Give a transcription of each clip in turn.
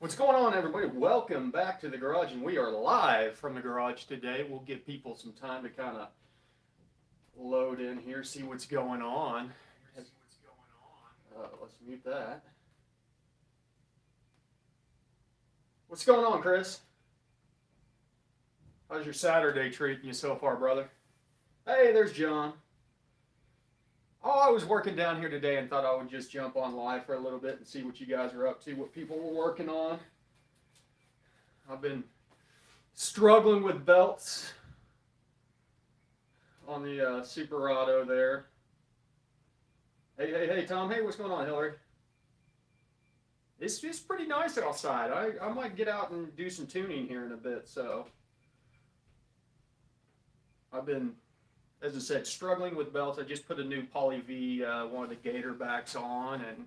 What's going on, everybody? Welcome back to the garage, and we are live from the garage today. We'll give people some time to kind of load in here, see what's going on. Let's mute that. What's going on, Chris? How's your Saturday treating you so far, brother? Hey, there's John. Oh, I was working down here today and thought I would just jump on live for a little bit and see what you guys are up to, what people were working on. I've been struggling with belts on the Super Auto there. Hey, Tom. Hey, what's going on, Hillary? It's just pretty nice outside. I might get out and do some tuning here in a bit, so I've been, as I said, struggling with belts. I just put a new Poly V, one of the Gator backs on, and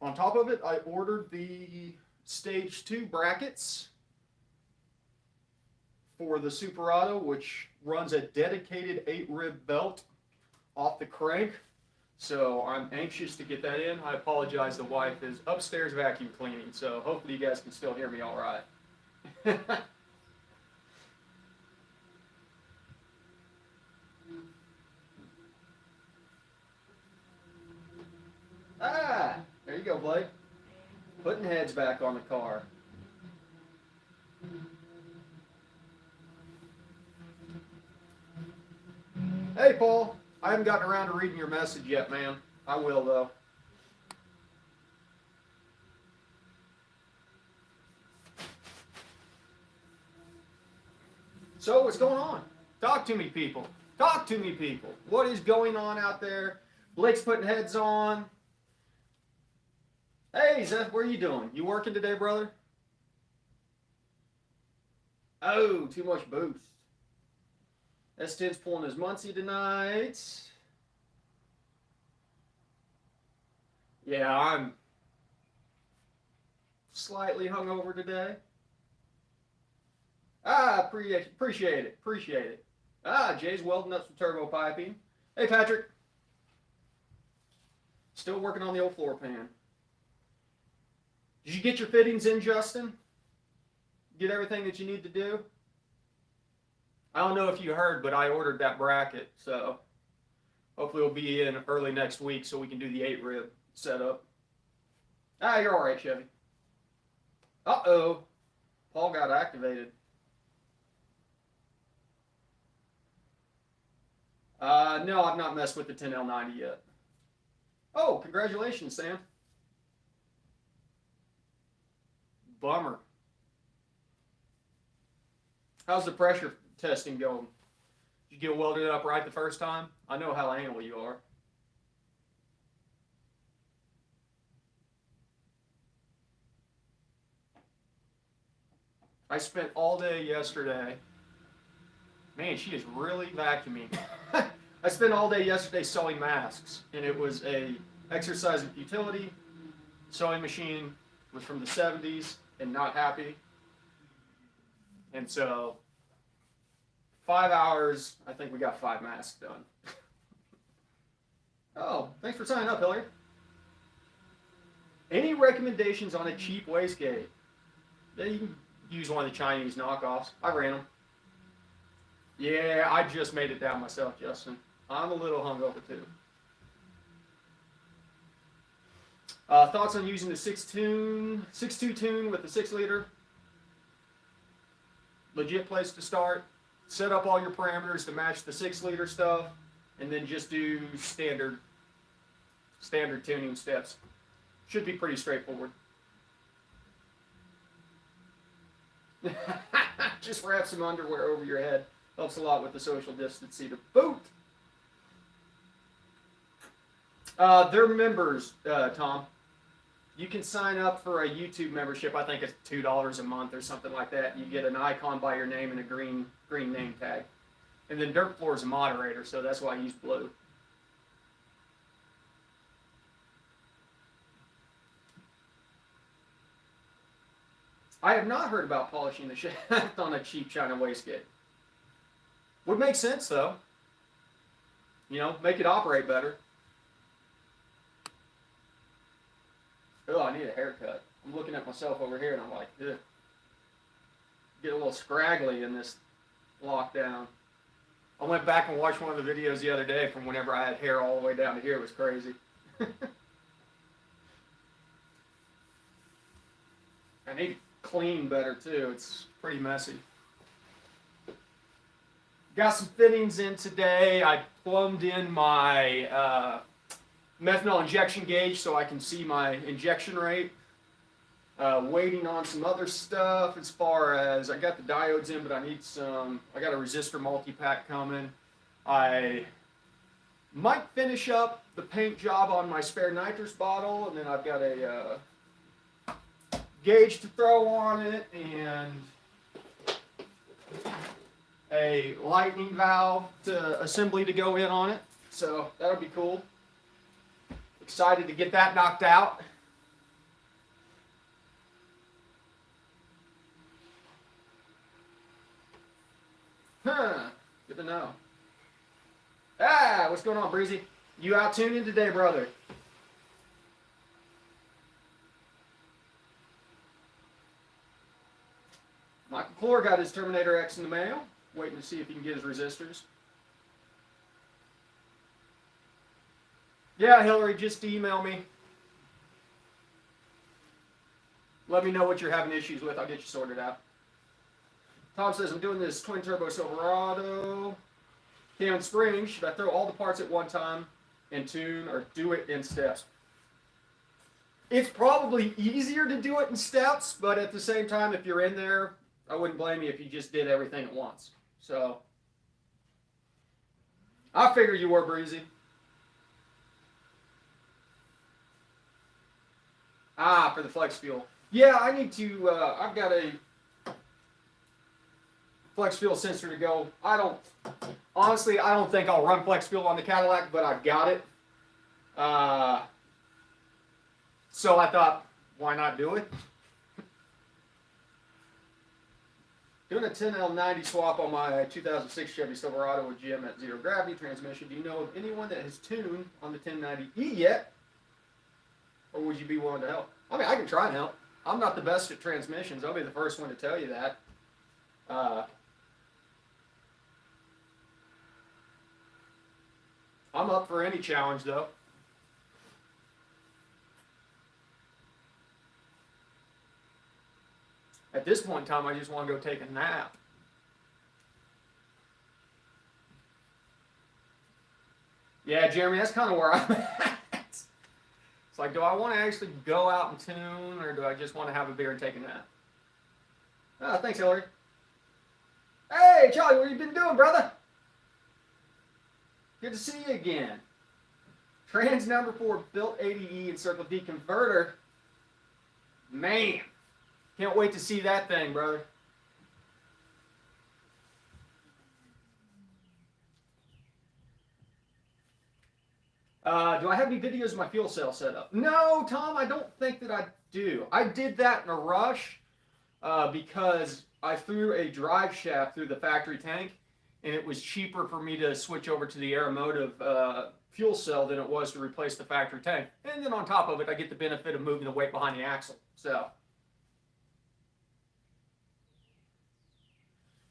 on top of it, I ordered the Stage 2 brackets for the Super Auto, which runs a dedicated 8-rib belt off the crank. So I'm anxious to get that in. I apologize, the wife is upstairs vacuum cleaning, so hopefully you guys can still hear me all right. There you go, Blake. Putting heads back on the car. Hey, Paul. I haven't gotten around to reading your message yet, man. I will, though. So, what's going on? Talk to me, people. Talk to me, people. What is going on out there? Blake's putting heads on. Hey, Zeth, what are you doing? You working today, brother? Oh, too much boost. S10's pulling his Muncie tonight. Yeah, I'm slightly hungover today. Appreciate it. Jay's welding up some turbo piping. Hey, Patrick. Still working on the old floor pan. Did you get your fittings in, Justin? Get everything that you need to do? I don't know if you heard, but I ordered that bracket, so hopefully it'll be in early next week so we can do the 8-rib setup. You're all right, Chevy. Uh-oh. Paul got activated. No, I've not messed with the 10L90 yet. Oh, congratulations, Sam. Bummer. How's the pressure testing going? Did you get welded up right the first time? I know how anal you are. I spent all day yesterday. Man, she is really vacuuming. I spent all day yesterday sewing masks, and it was a exercise in futility. Sewing machine was from the 70s and not happy. And so 5 hours, I think we got 5 masks done. Oh, thanks for signing up, Hillary. Any recommendations on a cheap wastegate? Yeah, you can use one of the Chinese knockoffs. I ran them. Yeah, I just made it down myself, Justin. I'm a little hungover too. Thoughts on using the 6.2 tune with the 6-liter? Legit place to start. Set up all your parameters to match the 6-liter stuff, and then just do standard tuning steps. Should be pretty straightforward. Just wrap some underwear over your head. Helps a lot with the social distancing to boot. They're members, Tom. You can sign up for a YouTube membership. I think it's $2 a month or something like that. You get an icon by your name and a green name tag. And then Dirt Floor is a moderator, so that's why I use blue. I have not heard about polishing the shaft on a cheap China wastegate. Would make sense, though. You know, make it operate better. oh, I need a haircut. I'm looking at myself over here and I'm like, ugh. Get a little scraggly in this lockdown. I went back and watched one of the videos the other day from whenever I had hair all the way down to here. It was crazy. I need to clean better too. It's pretty messy. Got some fittings in today. I plumbed in my methanol injection gauge so I can see my injection rate. Waiting on some other stuff as far as I got the diodes in, but I got a resistor multi-pack coming. I might finish up the paint job on my spare nitrous bottle, and then I've got a gauge to throw on it and a lightning valve assembly to go in on it. So that'll be cool. Excited to get that knocked out. Huh, good to know. Ah, what's going on, Breezy? You out tuning today, brother? Michael Clore got his Terminator X in the mail. Waiting to see if he can get his resistors. Yeah, Hillary, just email me. Let me know what you're having issues with. I'll get you sorted out. Tom says, I'm doing this twin turbo Silverado. Cannon Springs. Should I throw all the parts at one time and tune, or do it in steps? It's probably easier to do it in steps, but at the same time, if you're in there, I wouldn't blame you if you just did everything at once. So, I figure you were, Breezy. Ah, for the flex fuel. Yeah, I need to, I've got a flex fuel sensor to go. Honestly, I don't think I'll run flex fuel on the Cadillac, but I've got it. So I thought, why not do it? Doing a 10L90 swap on my 2006 Chevy Silverado with GM at zero gravity transmission. Do you know of anyone that has tuned on the 1090E yet? Or would you be willing to help? I mean, I can try and help. I'm not the best at transmissions. I'll be the first one to tell you that. I'm up for any challenge, though. At this point in time, I just want to go take a nap. Yeah, Jeremy, that's kind of where I'm at. It's like, do I want to actually go out and tune, or do I just want to have a beer and take a nap? Oh, thanks, Hillary. Hey, Charlie, what you been doing, brother? Good to see you again. Trans number 4 built 80E and Circle D converter. Man, can't wait to see that thing, brother. Do I have any videos of my fuel cell setup? No, Tom, I don't think that I do. I did that in a rush because I threw a drive shaft through the factory tank, and it was cheaper for me to switch over to the Aeromotive fuel cell than it was to replace the factory tank. And then on top of it, I get the benefit of moving the weight behind the axle. So,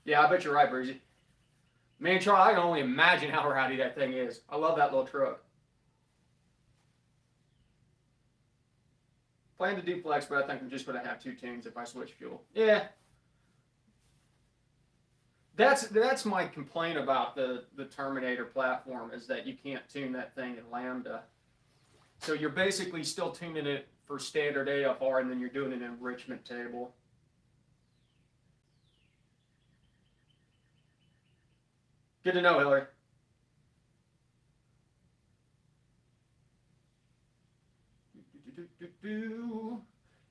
yeah, I bet you're right, Breezy. Man, Charlie, I can only imagine how rowdy that thing is. I love that little truck. Plan to do flex, but I think I'm just going to have 2 tunes if I switch fuel. Yeah. That's my complaint about the Terminator platform, is that you can't tune that thing in Lambda. So you're basically still tuning it for standard AFR, and then you're doing an enrichment table. Good to know, Hillary.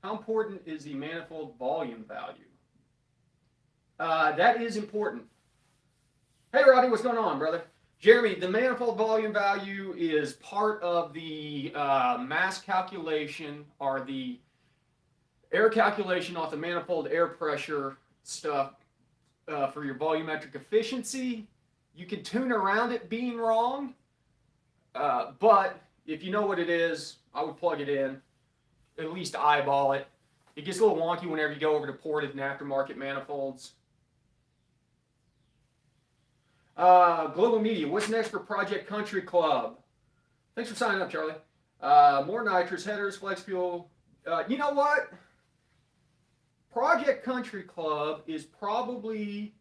How important is the manifold volume value? That is important. Hey, Roddy, what's going on, brother? Jeremy, the manifold volume value is part of the mass calculation, or the air calculation off the manifold air pressure stuff for your volumetric efficiency. You can tune around it being wrong, but if you know what it is, I would plug it in. at least eyeball it. It gets a little wonky whenever you go over to ported and aftermarket manifolds. Global Media, what's next for Project Country Club? Thanks for signing up, Charlie. More nitrous, headers, flex fuel. You know what? Project Country Club is probably,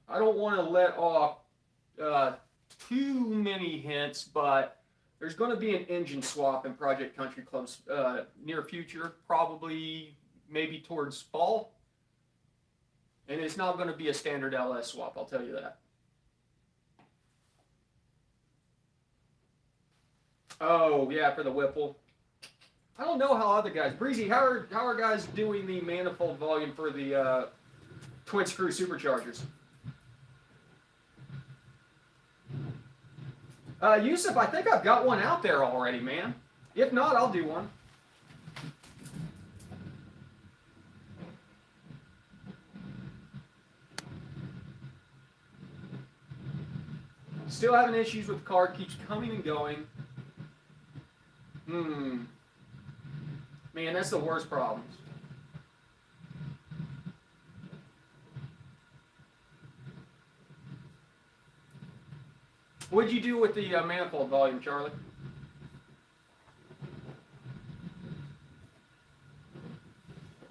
I don't want to let off too many hints, but there's going to be an engine swap in Project Country Club's near future, probably maybe towards fall. And it's not going to be a standard LS swap, I'll tell you that. Oh, yeah, for the Whipple. I don't know how other guys... Breezy, how are guys doing the manifold volume for the twin screw superchargers? Yusuf, I think I've got one out there already, man. If not, I'll do one. Still having issues with the car. Keeps coming and going. Man, that's the worst problems. What'd you do with the manifold volume, Charlie?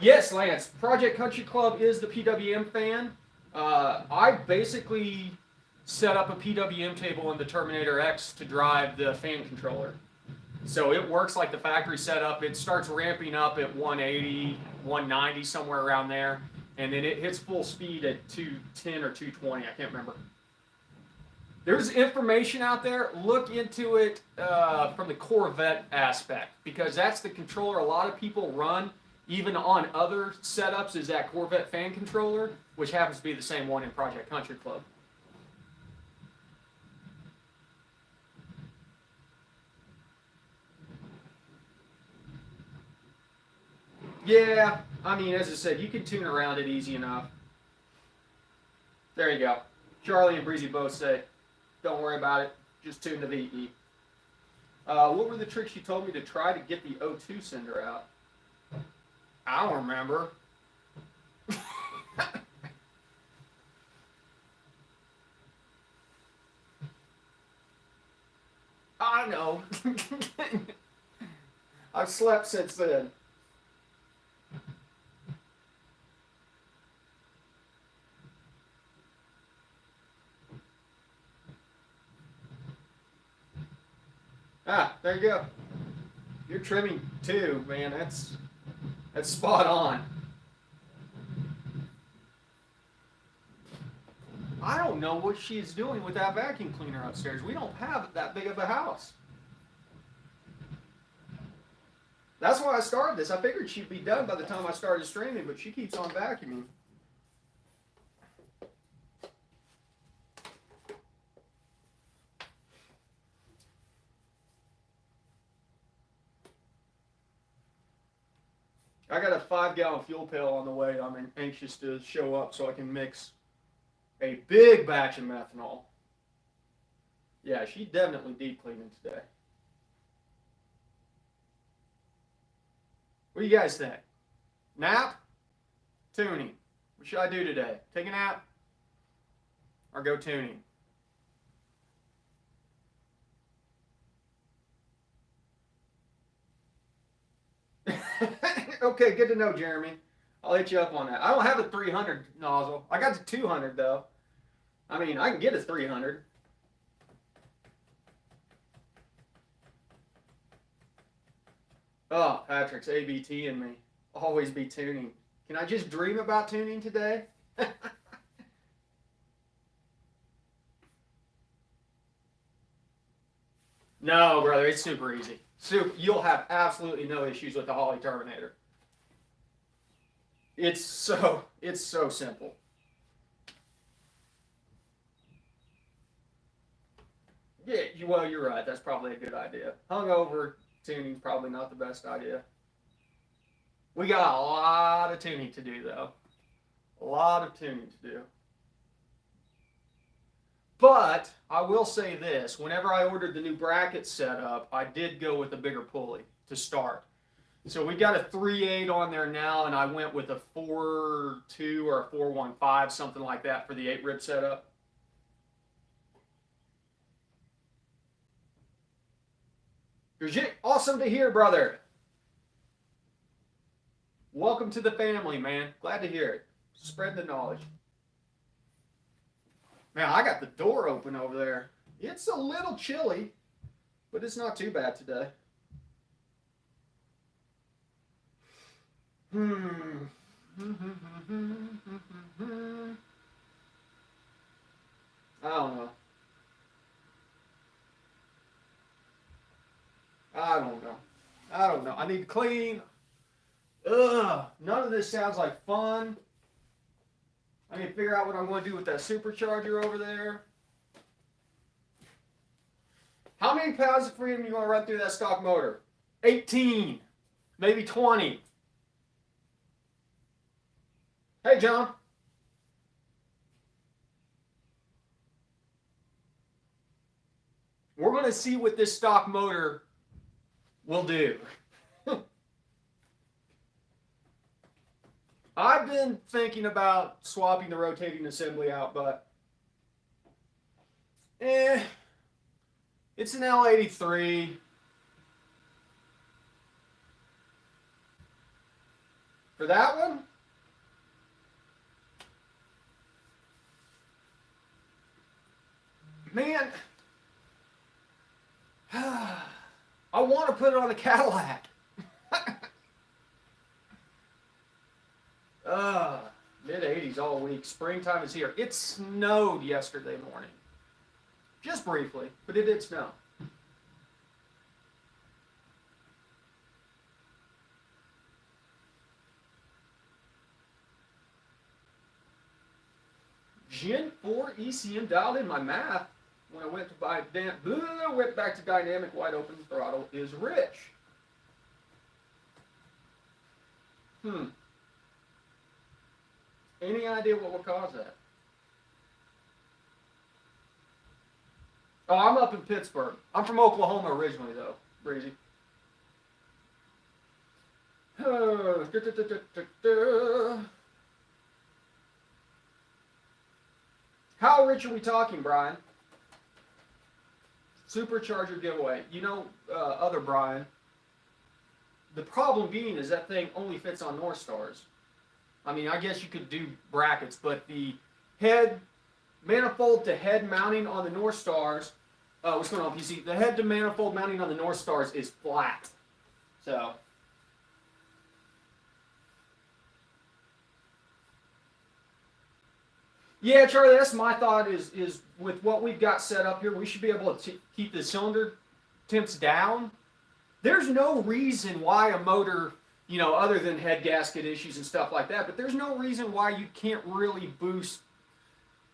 Yes, Lance. Project Country Club is the PWM fan. I basically set up a PWM table in the Terminator X to drive the fan controller. So it works like the factory setup. It starts ramping up at 180, 190, somewhere around there. And then it hits full speed at 210 or 220. I can't remember. There's information out there. Look into it from the Corvette aspect, because that's the controller a lot of people run, even on other setups, is that Corvette fan controller, which happens to be the same one in Project Country Club. Yeah, I mean, as I said, you can tune around it easy enough. There you go. Charlie and Breezy both say, don't worry about it, just tune the VE. What were the tricks you told me to try to get the O2 sender out? I don't remember. I know. I've slept since then. Ah, there you go. You're trimming too, man. That's spot on. I don't know what she's doing with that vacuum cleaner upstairs. We don't have that big of a house. That's why I started this. I figured she'd be done by the time I started streaming, but she keeps on vacuuming. I got a 5-gallon fuel pail on the way. I'm anxious to show up so I can mix a big batch of methanol. Yeah, she's definitely deep cleaning today. What do you guys think? Nap? Tuning? What should I do today? Take a nap? Or go tuning? Okay, good to know, Jeremy. I'll hit you up on that. I don't have a 300 nozzle. I got the 200 though. I mean, I can get a 300. Oh, Patrick's ABT in me. Always be tuning. Can I just dream about tuning today? No, brother, it's super easy. You'll have absolutely no issues with the Holley Terminator. It's so simple. Yeah, well, you're right. That's probably a good idea. Hungover tuning's probably not the best idea. We got a lot of tuning to do, though. A lot of tuning to do. But I will say this. Whenever I ordered the new bracket setup, I did go with a bigger pulley to start. So we got a 3.8 on there now, and I went with a 4.2 or a 4.15, something like that for the 8 rib setup. Awesome to hear, brother. Welcome to the family, man. Glad to hear it. Spread the knowledge. Man, I got the door open over there. It's a little chilly, but it's not too bad today. I don't know. I don't know. I need to clean. Ugh. None of this sounds like fun. I need to figure out what I'm going to do with that supercharger over there. How many pounds of freedom you want to run through that stock motor? 18. Maybe 20. Hey, John. We're going to see what this stock motor will do. I've been thinking about swapping the rotating assembly out, but it's an L83. For that one, man, I want to put it on a Cadillac. Mid-80s all week. Springtime is here. It snowed yesterday morning. Just briefly, but it did snow. Gen 4 ECM dialed in my math when I went to buy went back to dynamic wide open throttle is rich. Any idea what will cause that? Oh, I'm up in Pittsburgh. I'm from Oklahoma originally, though, Breezy. How rich are we talking, Brian? Supercharger giveaway. You know, other Brian, the problem being is that thing only fits on North Stars. I mean, I guess you could do brackets, but the head manifold to head mounting on the North Stars, what's going on, PC? The head to manifold mounting on the North Stars is flat. So, yeah, Charlie, that's my thought is with what we've got set up here, we should be able to keep the cylinder temps down. There's no reason why a motor, you know, other than head gasket issues and stuff like that, but there's no reason why you can't really boost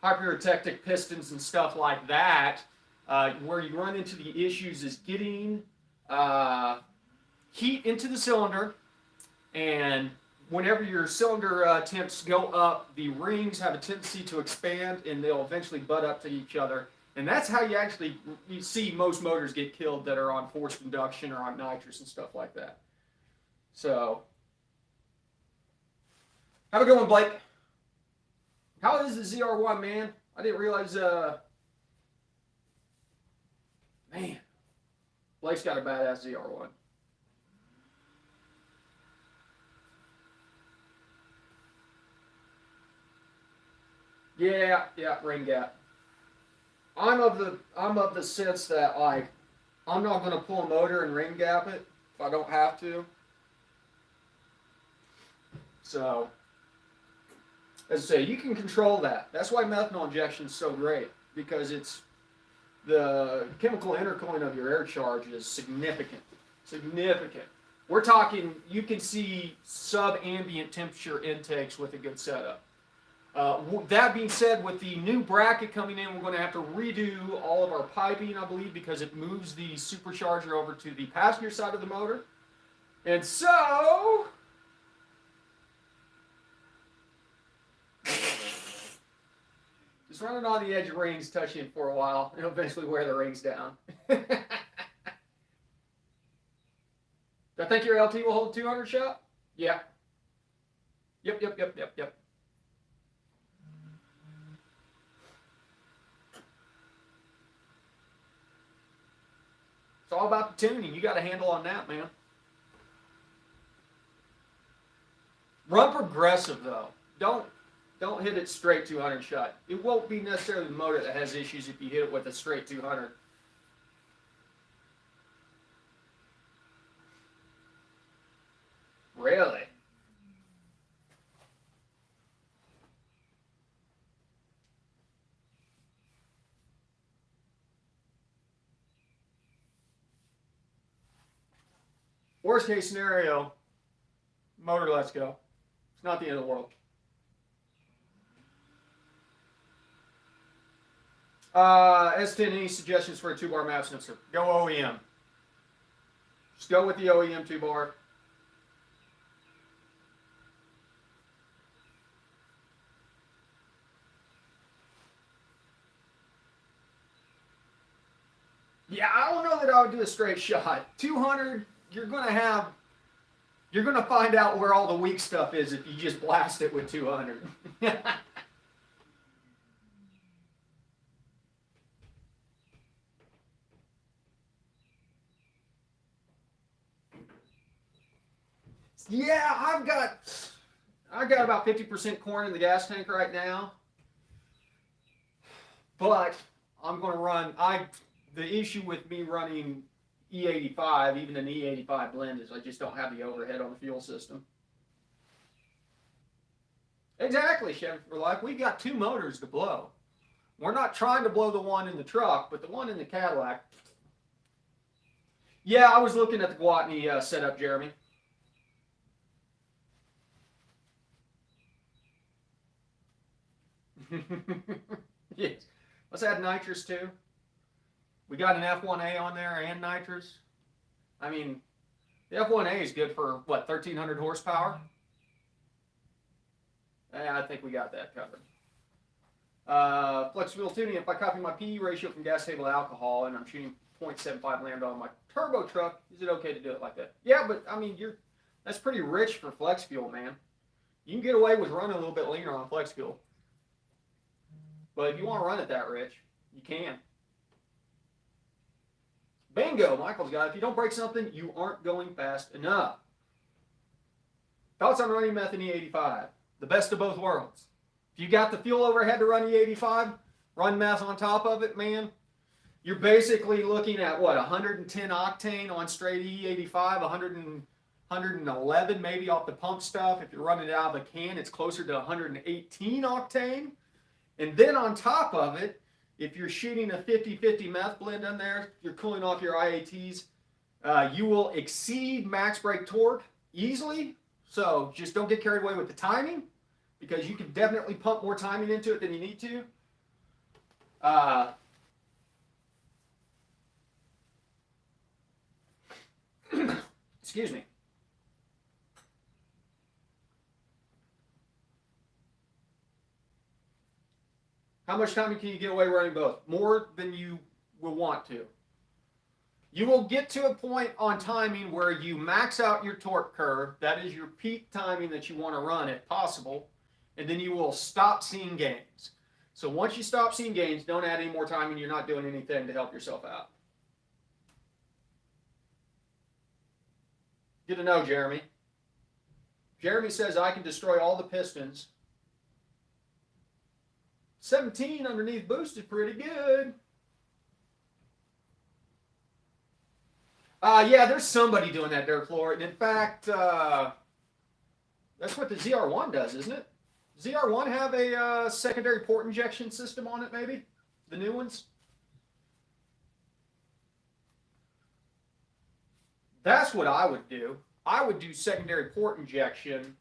hyperotectic pistons and stuff like that. Where you run into the issues is getting heat into the cylinder, and whenever your cylinder temps go up, the rings have a tendency to expand, and they'll eventually butt up to each other. And that's how you see most motors get killed that are on forced induction or on nitrous and stuff like that. So, have a good one, Blake. How is the ZR1, man? I didn't realize, man, Blake's got a badass ZR1. Yeah, ring gap. I'm of the sense that, like, I'm not going to pull a motor and ring gap it if I don't have to. So, as I say, you can control that. That's why methanol injection is so great, because it's the chemical intercooling of your air charge is significant. Significant. We're talking, you can see sub-ambient temperature intakes with a good setup. That being said, with the new bracket coming in, we're going to have to redo all of our piping, I believe, because it moves the supercharger over to the passenger side of the motor. And so, just running on the edge of rings, touching it for a while, and eventually wear the rings down. Do I think your LT will hold 200 shot? Yeah. Yep. It's all about the tuning. You got a handle on that, man. Run progressive though. Don't hit it straight 200 shot. It won't be necessarily the motor that has issues if you hit it with a straight 200. Really? Worst case scenario, motor lets go. It's not the end of the world. S10, any suggestions for a 2-bar map sensor? Go OEM. Just go with the OEM 2-bar. Yeah, I don't know that I would do a straight shot. 200, you're gonna find out where all the weak stuff is if you just blast it with 200. Yeah, I got about 50% corn in the gas tank right now. But I'm going to run. The issue with me running E85, even an E85 blend, is I just don't have the overhead on the fuel system. Exactly, Chevy for Life. We got 2 motors to blow. We're not trying to blow the one in the truck, but the one in the Cadillac. Yeah, I was looking at the Gwatney setup, Jeremy. Yes. Let's add nitrous too. We got an F1A on there and nitrous. I mean, the F1A is good for what, 1,300 horsepower? I think we got that covered. Flex fuel tuning. If I copy my PE ratio from gas table to alcohol and I'm shooting 0.75 lambda on my turbo truck, is it okay to do it like that? Yeah, but I mean, that's pretty rich for flex fuel, man. You can get away with running a little bit leaner on flex fuel. But if you want to run it that rich, you can. Bingo, Michael's got it. If you don't break something, you aren't going fast enough. Thoughts on running meth in E85? The best of both worlds. If you got the fuel overhead to run E85, run meth on top of it, man. You're basically looking at what, 110 octane on straight E85, 111 maybe off the pump stuff. If you're running it out of a can, it's closer to 118 octane. And then on top of it, if you're shooting a 50-50 meth blend in there, you're cooling off your IATs, you will exceed max brake torque easily. So just don't get carried away with the timing, because you can definitely pump more timing into it than you need to. Excuse me. How much timing can you get away running both? More than you will want to. You will get to a point on timing where you max out your torque curve. That is your peak timing that you want to run if possible. And then you will stop seeing gains. So once you stop seeing gains, don't add any more timing. You're not doing anything to help yourself out. Good to know, Jeremy. Jeremy says I can destroy all the pistons. 17 underneath boost is pretty good. Yeah, there's somebody doing that dirt floor. And in fact, that's what the ZR1 does, isn't it? ZR1 have a secondary port injection system on it, maybe? The new ones? That's what I would do. I would do secondary port injection.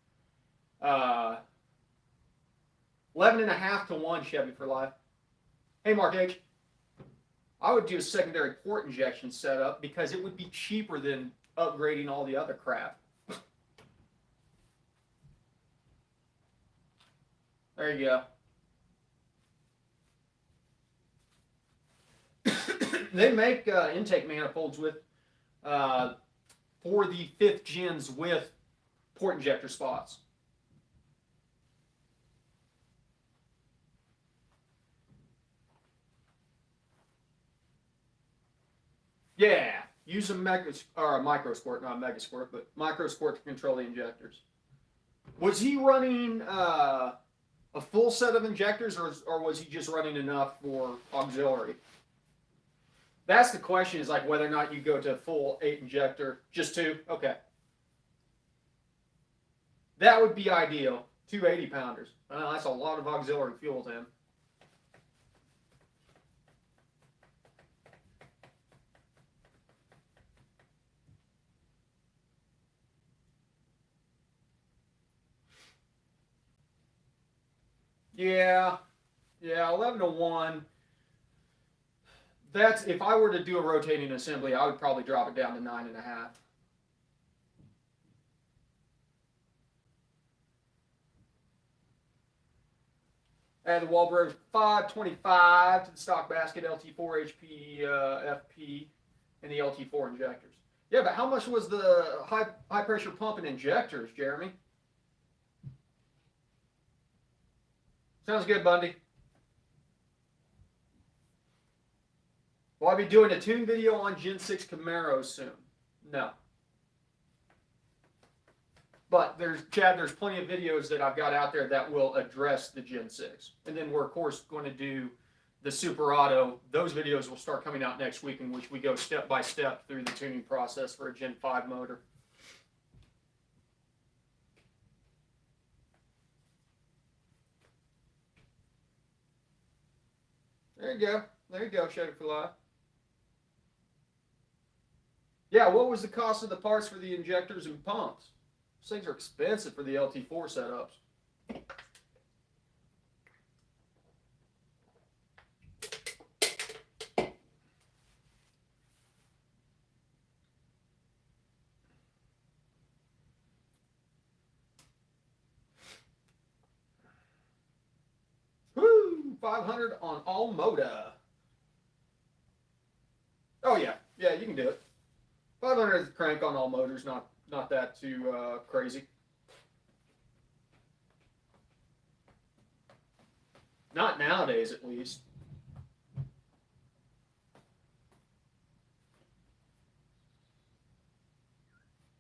11.5 to 1 Chevy for Life. Hey, Mark H. I would do a secondary port injection setup because it would be cheaper than upgrading all the other crap. There you go. They make intake manifolds with for the 5th gens with port injector spots. Yeah, use a micro squirt, not a mega squirt, but micro squirt to control the injectors. Was he running a full set of injectors, or was he just running enough for auxiliary? That's the question, is like whether or not you go to a full 8 injector. Just 2? Okay. That would be ideal. 2 80-pounders. That's a lot of auxiliary fuel then. Yeah, 11 to 1. That's, if I were to do a rotating assembly, I would probably drop it down to 9.5. Add the Wahlberg 525 to the stock basket, LT4 HP FP, and the LT4 injectors. Yeah, but how much was the high pressure pump and injectors, Jeremy? Sounds good, Bundy. Will I be doing a tune video on Gen 6 Camaros soon? No. But Chad, there's plenty of videos that I've got out there that will address the Gen 6. And then we're, of course, going to do the Super Auto. Those videos will start coming out next week, in which we go step by step through the tuning process for a Gen 5 motor. There you go. There you go, Shedder for Life. Yeah, what was the cost of the parts for the injectors and pumps? Those things are expensive for the LT4 setups. Woo! 500 on all moda. Oh yeah, you can do it. 500 is the crank on all motors, not that too crazy. Not nowadays, at least.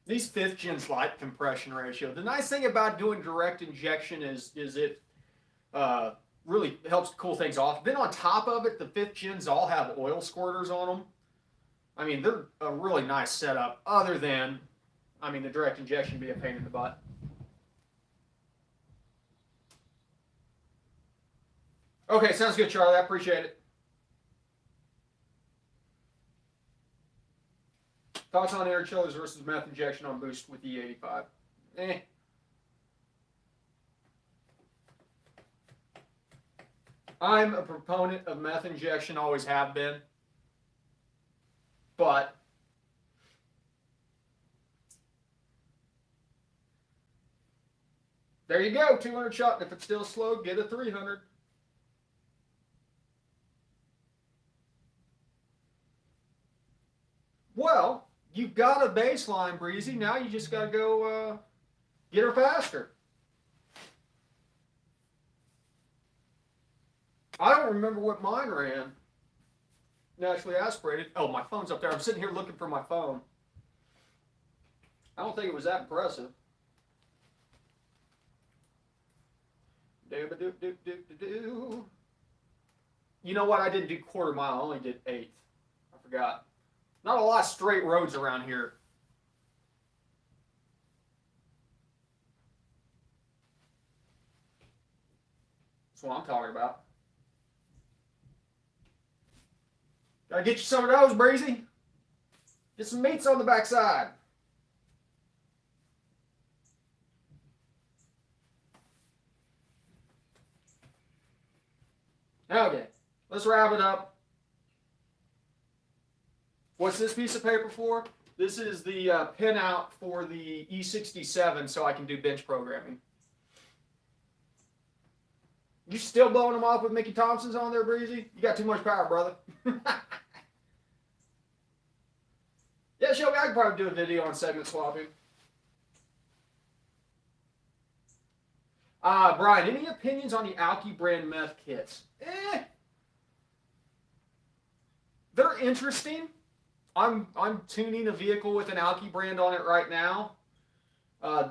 These 5th gens like compression ratio. The nice thing about doing direct injection is it really helps cool things off. Then on top of it, the 5th gens all have oil squirters on them. I mean, they're a really nice setup, other than, the direct injection be a pain in the butt. Okay, sounds good, Charlie. I appreciate it. Thoughts on air chillers versus meth injection on boost with the E85? I'm a proponent of meth injection, always have been. But there you go, 200 shot. If it's still slow, get a 300. Well, you've got a baseline, Breezy. Now you just got to go get her faster. I don't remember what mine ran. Naturally aspirated. Oh, my phone's up there. I'm sitting here looking for my phone. I don't think it was that impressive. You know what? I didn't do quarter mile. I only did 1/8. I forgot. Not a lot of straight roads around here. That's what I'm talking about. Gotta get you some of those, Breezy. Get some meats on the backside. Okay, let's wrap it up. What's this piece of paper for? This is the pinout for the E67 so I can do bench programming. You still blowing them off with Mickey Thompson's on there, Breezy? You got too much power, brother. Yeah, Shelby, I could probably do a video on segment swapping. Brian, any opinions on the Alki brand meth kits? They're interesting. I'm tuning a vehicle with an Alki brand on it right now.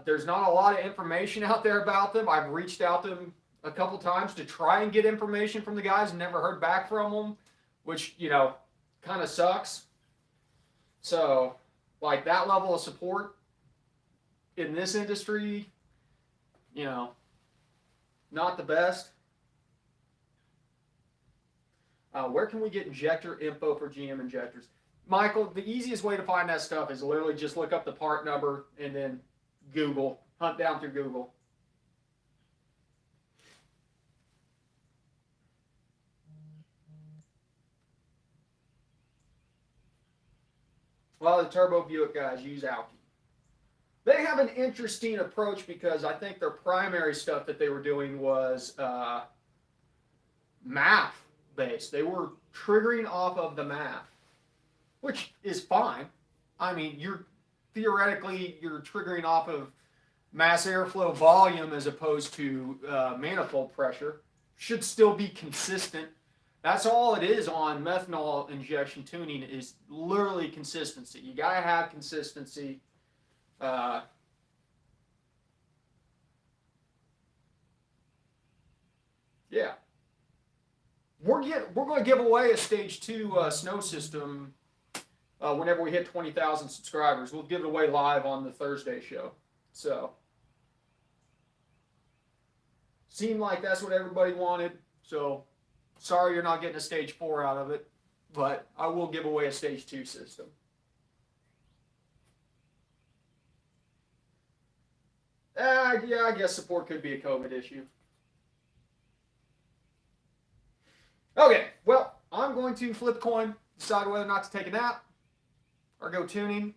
There's not a lot of information out there about them. I've reached out to them a couple times to try and get information from the guys and never heard back from them, which, you know, kind of sucks. So, like, that level of support in this industry, you know, not the best. Where can we get injector info for GM injectors? Michael, the easiest way to find that stuff is literally just look up the part number and then Google, hunt down through Google. Well, the Turbo Buick guys use Alki. They have an interesting approach because I think their primary stuff that they were doing was math based. They were triggering off of the math, which is fine. I mean, you're triggering off of mass airflow volume as opposed to manifold pressure. Should still be consistent. That's all it is on methanol injection tuning, is literally consistency. You gotta have consistency. Yeah. We're going to give away a stage 2 snow system whenever we hit 20,000 subscribers. We'll give it away live on the Thursday show. So, seemed like that's what everybody wanted. So, sorry you're not getting a stage 4 out of it, but I will give away a stage 2 system. Yeah, I guess support could be a COVID issue. Okay, well, I'm going to flip a coin, decide whether or not to take a nap or go tuning.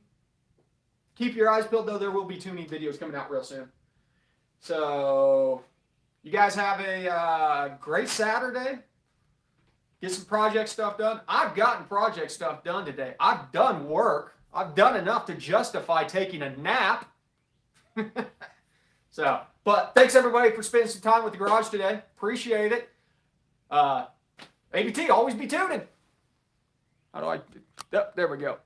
Keep your eyes peeled, though. There will be tuning videos coming out real soon. So, you guys have a great Saturday. Get some project stuff done. I've gotten project stuff done today. I've done work. I've done enough to justify taking a nap. So, but thanks everybody for spending some time with the garage today. Appreciate it. ABT, always be tuning. How do I? Oh, there we go.